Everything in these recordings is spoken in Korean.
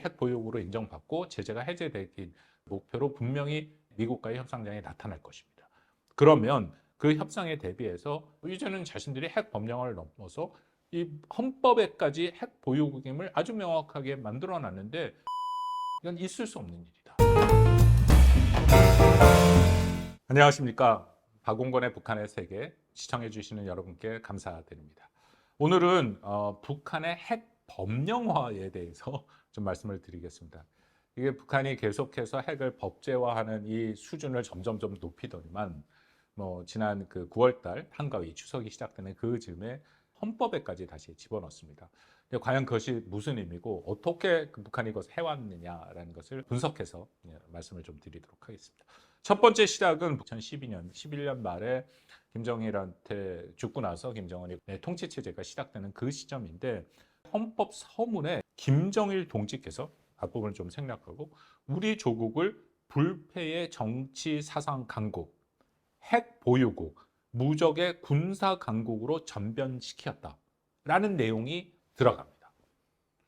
핵 보유국으로 인정받고 제재가 해제되기 목표로 분명히 미국과의 협상장에 나타날 것입니다. 그러면 그 협상에 대비해서 이제는 자신들이 핵 법령을 넘어서 이 헌법에까지 핵 보유국임을 아주 명확하게 만들어놨는데 이건 있을 수 없는 일이다. 안녕하십니까. 박홍건의 북한의 세계 시청해 주시는 여러분께 감사드립니다. 오늘은 북한의 핵 법령화에 대해서 좀 말씀을 드리겠습니다. 이게 북한이 계속해서 핵을 법제화하는 이 수준을 점점 높이더니만 지난 그 9월달 한가위 추석이 시작되는 그 즈음에 헌법에까지 다시 집어넣습니다. 근데 과연 그것이 무슨 의미고 어떻게 북한이 이것을 해왔느냐라는 것을 분석해서 말씀을 좀 드리도록 하겠습니다. 첫 번째 시작은 2012년, 11년 말에 김정일한테 죽고 나서 김정은이 통치체제가 시작되는 그 시점인데 헌법 서문에 김정일 동지께서 앞부분을 좀 생략하고 우리 조국을 불패의 정치 사상 강국, 핵 보유국, 무적의 군사 강국으로 전변시켰다라는 내용이 들어갑니다.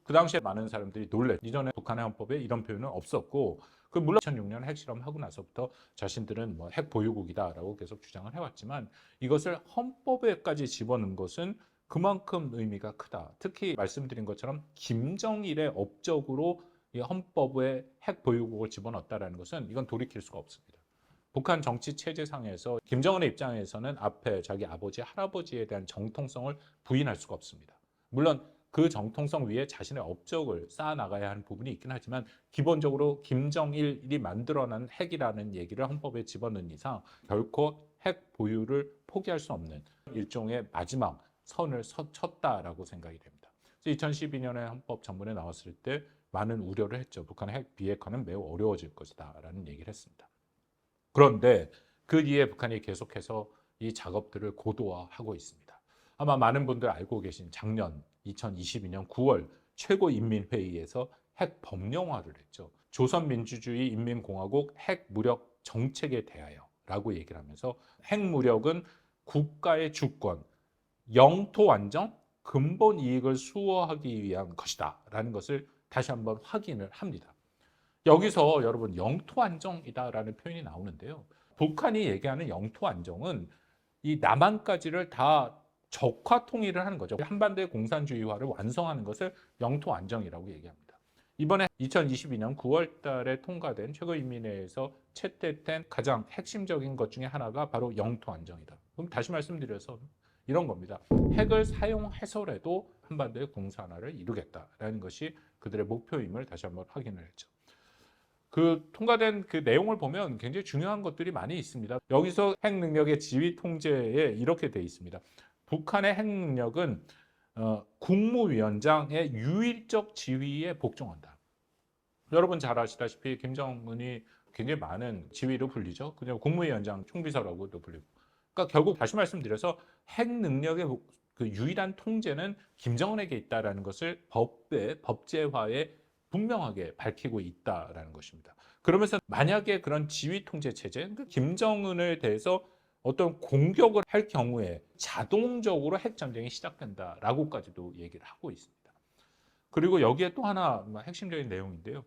그 당시에 많은 사람들이 놀래. 이전에 북한의 헌법에 이런 표현은 없었고, 물론 2006년 핵실험하고 나서부터 자신들은 핵 보유국이다라고 계속 주장을 해왔지만 이것을 헌법에까지 집어넣은 것은 그만큼 의미가 크다. 특히 말씀드린 것처럼 김정일의 업적으로 이 헌법에 핵 보유국을 집어넣었다라는 것은 이건 돌이킬 수가 없습니다. 북한 정치 체제상에서 김정은의 입장에서는 앞에 자기 아버지, 할아버지에 대한 정통성을 부인할 수가 없습니다. 물론 그 정통성 위에 자신의 업적을 쌓아나가야 하는 부분이 있긴 하지만 기본적으로 김정일이 만들어낸 핵이라는 얘기를 헌법에 집어넣은 이상 결코 핵 보유를 포기할 수 없는 일종의 마지막 선을 쳤다라고 생각이 됩니다. 2012년에 헌법 전문에 나왔을 때 많은 우려를 했죠. 북한의 핵 비핵화는 매우 어려워질 것이다 라는 얘기를 했습니다. 그런데 그 뒤에 북한이 계속해서 이 작업들을 고도화하고 있습니다. 아마 많은 분들 알고 계신 작년 2022년 9월 최고인민회의에서 핵 법령화를 했죠. 조선민주주의 인민공화국 핵무력 정책에 대하여 라고 얘기를 하면서 핵무력은 국가의 주권, 영토 안정, 근본 이익을 수호하기 위한 것이다 라는 것을 다시 한번 확인을 합니다. 여기서 여러분 영토 안정이다라는 표현이 나오는데요. 북한이 얘기하는 영토 안정은 이 남한까지를 다 적화 통일을 하는 거죠. 한반도의 공산주의화를 완성하는 것을 영토 안정이라고 얘기합니다. 이번에 2022년 9월 달에 통과된 최고인민회에서 채택된 가장 핵심적인 것 중에 하나가 바로 영토 안정이다. 그럼 다시 말씀드려서 이런 겁니다. 핵을 사용해서라도 한반도의 공산화를 이루겠다라는 것이 그들의 목표임을 다시 한번 확인을 했죠. 그 통과된 그 내용을 보면 굉장히 중요한 것들이 많이 있습니다. 여기서 핵 능력의 지휘 통제에 이렇게 돼 있습니다. 북한의 핵 능력은 국무위원장의 유일적 지휘에 복종한다. 여러분 잘 아시다시피 김정은이 굉장히 많은 지위로 불리죠. 그냥 국무위원장 총비서라고도 불리고. 그러니까 결국 다시 말씀드려서 핵 능력의 그 유일한 통제는 김정은에게 있다라는 것을 법제화에 분명하게 밝히고 있다라는 것입니다. 그러면서 만약에 그런 지휘 통제 체제, 김정은에 대해서 어떤 공격을 할 경우에 자동적으로 핵 전쟁이 시작된다라고까지도 얘기를 하고 있습니다. 그리고 여기에 또 하나 핵심적인 내용인데요.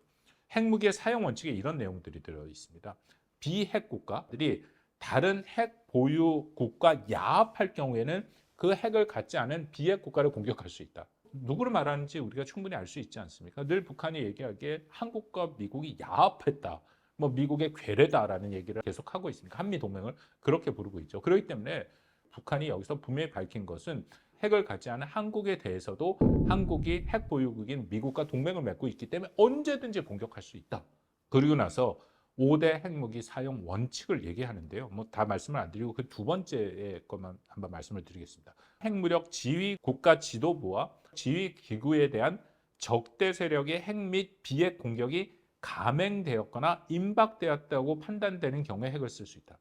핵무기의 사용 원칙에 이런 내용들이 들어 있습니다. 비핵 국가들이 다른 핵 보유국과 야합할 경우에는 그 핵을 갖지 않은 비핵 국가를 공격할 수 있다. 누구를 말하는지 우리가 충분히 알 수 있지 않습니까? 늘 북한이 얘기하기에 한국과 미국이 야합했다. 미국의 괴뢰다라는 얘기를 계속하고 있습니다. 한미동맹을 그렇게 부르고 있죠. 그렇기 때문에 북한이 여기서 분명히 밝힌 것은 핵을 갖지 않은 한국에 대해서도 한국이 핵 보유국인 미국과 동맹을 맺고 있기 때문에 언제든지 공격할 수 있다. 그리고 나서 5대 핵무기 사용 원칙을 얘기하는데요. 다 말씀을 안 드리고 그 두 번째 것만 한번 말씀을 드리겠습니다. 핵무력 지휘 국가 지도부와 지휘 기구에 대한 적대 세력의 핵 및 비핵 공격이 감행되었거나 임박되었다고 판단되는 경우에 핵을 쓸 수 있다.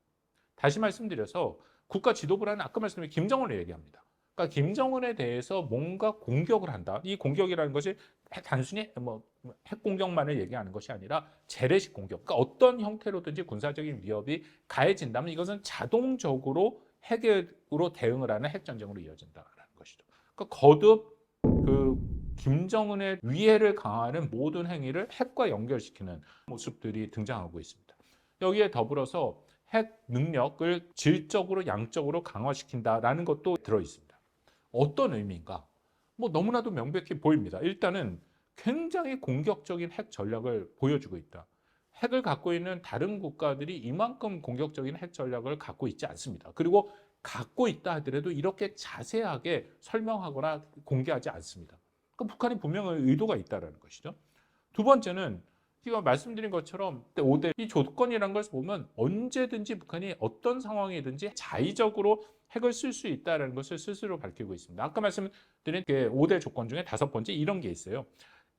다시 말씀드려서 국가 지도부라는 아까 말씀드린 김정은을 얘기합니다. 그러니까 김정은에 대해서 뭔가 공격을 한다. 이 공격이라는 것이 단순히 핵 공격만을 얘기하는 것이 아니라 재래식 공격. 그러니까 어떤 형태로든지 군사적인 위협이 가해진다면 이것은 자동적으로 핵으로 대응을 하는 핵 전쟁으로 이어진다라는 것이죠. 그러니까 거듭 그 김정은의 위해를 강화하는 모든 행위를 핵과 연결시키는 모습들이 등장하고 있습니다. 여기에 더불어서 핵 능력을 질적으로 양적으로 강화시킨다라는 것도 들어 있습니다. 어떤 의미인가? 뭐 너무나도 명백히 보입니다. 일단은 굉장히 공격적인 핵 전략을 보여주고 있다. 핵을 갖고 있는 다른 국가들이 이만큼 공격적인 핵 전략을 갖고 있지 않습니다. 그리고 갖고 있다 하더라도 이렇게 자세하게 설명하거나 공개하지 않습니다. 그럼 북한이 분명히 의도가 있다는 것이죠. 두 번째는 제가 말씀드린 것처럼 5대 이 조건이라는 것을 보면 언제든지 북한이 어떤 상황이든지 자의적으로 핵을 쓸 수 있다는 것을 스스로 밝히고 있습니다. 아까 말씀드린 5대 조건 중에 5번째 이런 게 있어요.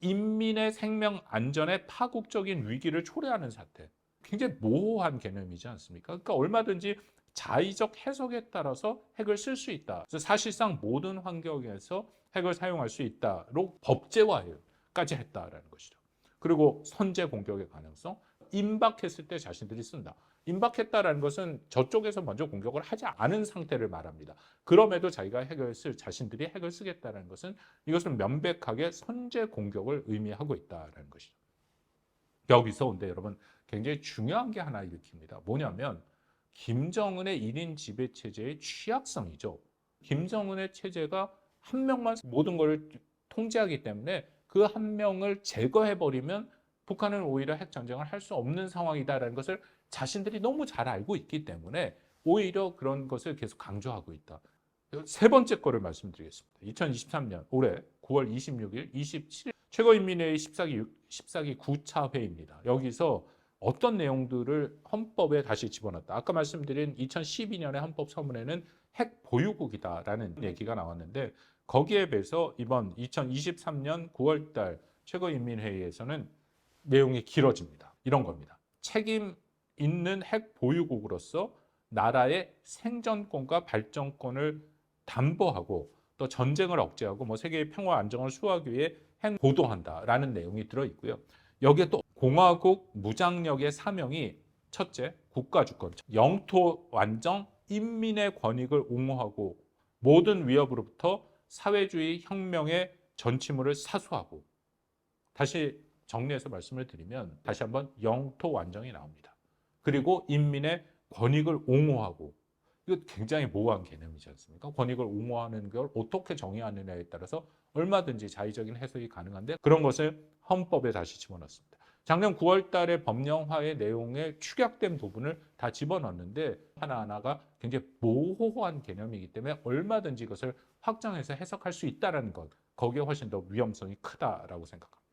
인민의 생명 안전에 파국적인 위기를 초래하는 사태. 굉장히 모호한 개념이지 않습니까? 그러니까 얼마든지 자의적 해석에 따라서 핵을 쓸 수 있다. 그래서 사실상 모든 환경에서 핵을 사용할 수 있다로 법제화까지 했다라는 것이죠. 그리고 선제 공격의 가능성, 임박했을 때 자신들이 쓴다. 임박했다라는 것은 저쪽에서 먼저 공격을 하지 않은 상태를 말합니다. 그럼에도 자신들이 핵을 쓰겠다는 것은 이것은 명백하게 선제 공격을 의미하고 있다는 것이죠. 여기서 근데 여러분 굉장히 중요한 게 하나 일으킵니다. 뭐냐면 김정은의 1인 지배 체제의 취약성이죠. 김정은의 체제가 한 명만 모든 걸 통제하기 때문에 그 한 명을 제거해버리면 북한은 오히려 핵전쟁을 할 수 없는 상황이다라는 것을 자신들이 너무 잘 알고 있기 때문에 오히려 그런 것을 계속 강조하고 있다. 세 번째 거를 말씀드리겠습니다. 2023년 올해 9월 26일, 27일 최고인민회의 14기 9차 회의입니다. 여기서 어떤 내용들을 헌법에 다시 집어넣었다. 아까 말씀드린 2012년의 헌법 서문에는 핵 보유국이다라는 얘기가 나왔는데 거기에 비해서 이번 2023년 9월 달 최고인민회의에서는 내용이 길어집니다. 이런 겁니다. 책임 있는 핵 보유국으로서 나라의 생존권과 발전권을 담보하고 또 전쟁을 억제하고 뭐 세계의 평화 안정을 수호하기 위해 핵 보도한다라는 내용이 들어 있고요. 여기에 또 공화국 무장력의 사명이 첫째, 국가주권, 영토 완정, 인민의 권익을 옹호하고 모든 위협으로부터 사회주의 혁명의 전치물을 사수하고 다시 정리해서 말씀을 드리면 다시 한번 영토 완정이 나옵니다. 그리고 인민의 권익을 옹호하고 이거 굉장히 모호한 개념이지 않습니까? 권익을 옹호하는 걸 어떻게 정의하느냐에 따라서 얼마든지 자의적인 해석이 가능한데 그런 것을 헌법에 다시 집어넣습니다. 작년 9월 달에 법령화의 내용에 축약된 부분을 다 집어넣는데 하나하나가 굉장히 모호한 개념이기 때문에 얼마든지 이것을 확장해서 해석할 수 있다는 것, 거기에 훨씬 더 위험성이 크다라고 생각합니다.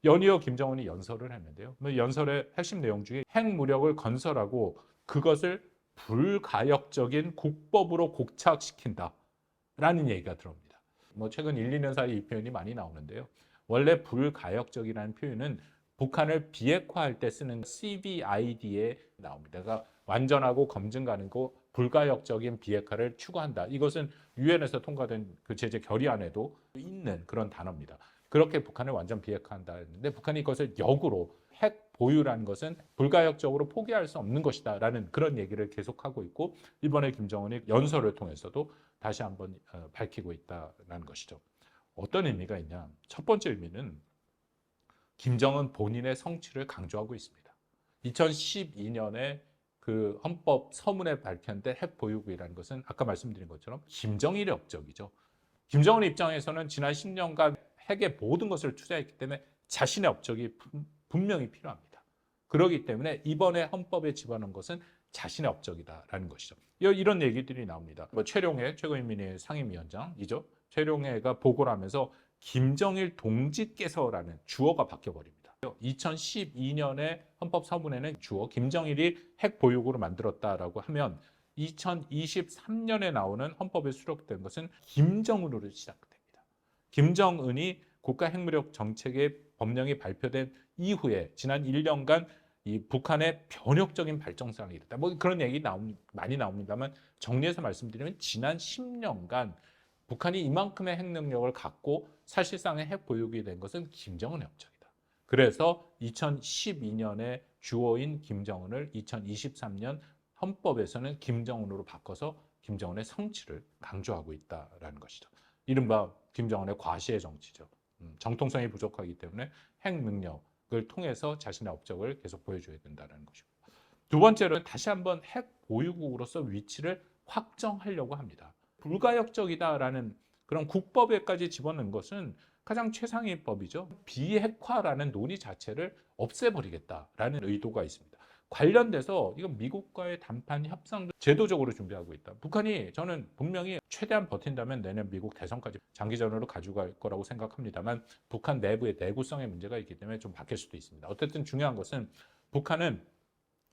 연이어 김정은이 연설을 했는데요. 연설의 핵심 내용 중에 핵무력을 건설하고 그것을 불가역적인 국법으로 곡착시킨다라는 얘기가 들어옵니다. 최근 1, 2년 사이 이 표현이 많이 나오는데요. 원래 불가역적이라는 표현은 북한을 비핵화할 때 쓰는 CVID에 나옵니다. 그러니까 완전하고 검증 가능하고 불가역적인 비핵화를 추구한다. 이것은 유엔에서 통과된 그 제재 결의안에도 있는 그런 단어입니다. 그렇게 북한을 완전 비핵화한다 했는데 북한이 그것을 역으로 핵 보유라는 것은 불가역적으로 포기할 수 없는 것이다라는 그런 얘기를 계속하고 있고 이번에 김정은이 연설을 통해서도 다시 한번 밝히고 있다는 것이죠. 어떤 의미가 있냐? 첫 번째 의미는 김정은 본인의 성취를 강조하고 있습니다. 2012년에 그 헌법 서문에 밝혔는데 핵 보유국이라는 것은 아까 말씀드린 것처럼 김정일의 업적이죠. 김정은 입장에서는 지난 10년간 핵의 모든 것을 투자했기 때문에 자신의 업적이 분명히 필요합니다. 그렇기 때문에 이번에 헌법에 집어넣은 것은 자신의 업적이다라는 것이죠. 이런 얘기들이 나옵니다. 최룡해 최고인민회의 상임위원장이죠. 최룡해가 보고를 하면서 김정일 동지께서라는 주어가 바뀌어버립니다. 2012년에 헌법 서문에는 주어 김정일이 핵 보유국으로 만들었다라고 하면 2023년에 나오는 헌법에 수록된 것은 김정은으로 시작됩니다. 김정은이 국가 핵무력 정책의 법령이 발표된 이후에 지난 1년간 이 북한의 변혁적인 발전상이 있다. 그런 얘기 많이 나옵니다만 정리해서 말씀드리면 지난 10년간 북한이 이만큼의 핵 능력을 갖고 사실상의 핵 보유국이 된 것은 김정은의 업적이다. 그래서 2012년에 주어인 김정은을 2023년 헌법에서는 김정은으로 바꿔서 김정은의 성취를 강조하고 있다라는 것이죠. 이른바 김정은의 과시의 정치죠. 정통성이 부족하기 때문에 핵 능력을 통해서 자신의 업적을 계속 보여줘야 된다는 것이고, 두 번째로는 다시 한번 핵 보유국으로서 위치를 확정하려고 합니다. 불가역적이다라는 그런 국법에까지 집어넣은 것은 가장 최상의 법이죠. 비핵화라는 논의 자체를 없애버리겠다라는 의도가 있습니다. 관련돼서 이건 미국과의 담판 협상도 제도적으로 준비하고 있다. 북한이 저는 분명히 최대한 버틴다면 내년 미국 대선까지 장기전으로 가져갈 거라고 생각합니다만, 북한 내부의 내구성의 문제가 있기 때문에 좀 바뀔 수도 있습니다. 어쨌든 중요한 것은 북한은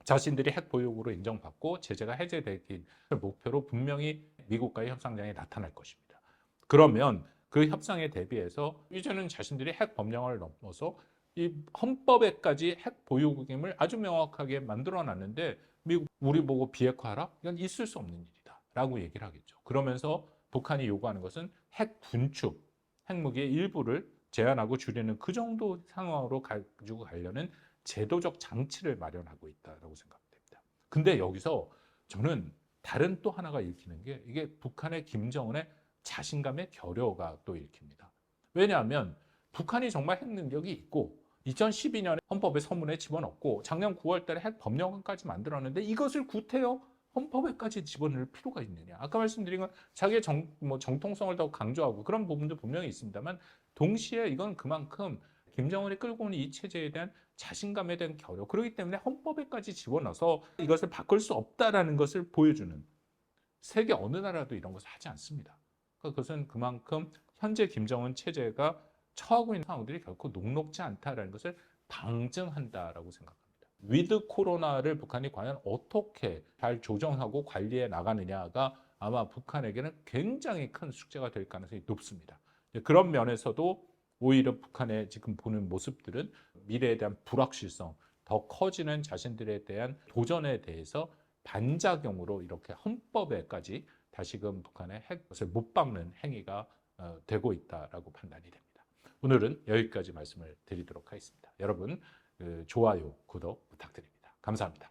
자신들이 핵 보유국으로 인정받고 제재가 해제되기 목표로 분명히 미국과의 협상장에 나타날 것입니다. 그러면 그 협상에 대비해서 이제는 자신들이 핵 법령을 넘어서 이 헌법에까지 핵 보유국임을 아주 명확하게 만들어놨는데 미국 우리 보고 비핵화하라? 이건 있을 수 없는 일이다 라고 얘기를 하겠죠. 그러면서 북한이 요구하는 것은 핵 분축, 핵무기의 일부를 제한하고 줄이는 그 정도 상황으로 가지고 가려는 제도적 장치를 마련하고 있다고 생각됩니다. 근데 여기서 저는 다른 또 하나가 읽히는 게, 이게 북한의 김정은의 자신감의 결여가 또 읽힙니다. 왜냐하면 북한이 정말 핵 능력이 있고 2012년에 헌법에 서문에 집어넣고 작년 9월 달에 핵 법령까지 만들었는데 이것을 구태여 헌법에까지 집어넣을 필요가 있느냐. 아까 말씀드린 건 자기의 정통성을 더 강조하고 그런 부분도 분명히 있습니다만, 동시에 이건 그만큼 김정은이 끌고 온 이 체제에 대한 자신감에 대한 결여, 그렇기 때문에 헌법에까지 집어넣어서 이것을 바꿀 수 없다라는 것을 보여주는, 세계 어느 나라도 이런 것을 하지 않습니다. 그러니까 그것은 그만큼 현재 김정은 체제가 처하고 있는 상황들이 결코 녹록지 않다라는 것을 방증한다라고 생각합니다. 위드 코로나를 북한이 과연 어떻게 잘 조정하고 관리해 나가느냐가 아마 북한에게는 굉장히 큰 숙제가 될 가능성이 높습니다. 그런 면에서도 오히려 북한의 지금 보는 모습들은 미래에 대한 불확실성, 더 커지는 자신들에 대한 도전에 대해서 반작용으로 이렇게 헌법에까지 다시금 북한의 핵을 못 박는 행위가 되고 있다라고 판단이 됩니다. 오늘은 여기까지 말씀을 드리도록 하겠습니다. 여러분, 좋아요, 구독 부탁드립니다. 감사합니다.